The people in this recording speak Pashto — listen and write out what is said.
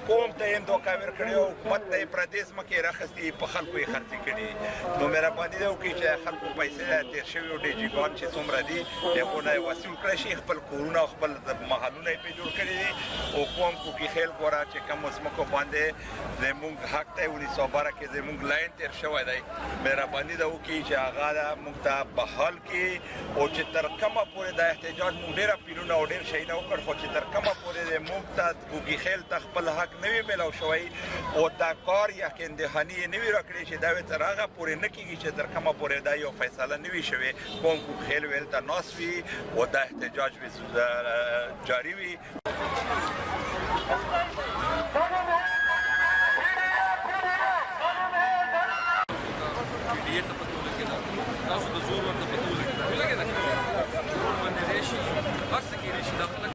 قوم ته یې دوکه ورکړې او حکومت ته یې پردې ځمکې راخیستې په خلکو یې خرڅې کړي. نو مهرباني ده وکړي چې خلکو پیسې تېر شوي او ډیجیګان چې څومره دي هغونه یې وصول کړی شي، خپل کورونه او خپل محلونه یې پرې جوړ کړي دي. او کوم کوکي خیل ګوره چې کومو ځمکو باندې زموږ حق دی 1912 کې زموږ لاین تېر شوی دی، مهرباني ده وکړي چې هغه موږ ته بحال کړي او چې تر کومه پورې دا احتجاج موږ ډېره پیلونه او ډېر شیونه وکړ، خو چې تر کومه پورې موږ ته کوکي خیل ته خپل حق نه وي میلاو شوی او دا کار یقین دهاني نه وي راکړی چې دا تر هغه پورې نه کېږي چې تر کومه پورې دا یو فیصله نه وي شوې، کوم کوکي خیل ویل ته ناست وي او دا احتجاج جاری وي.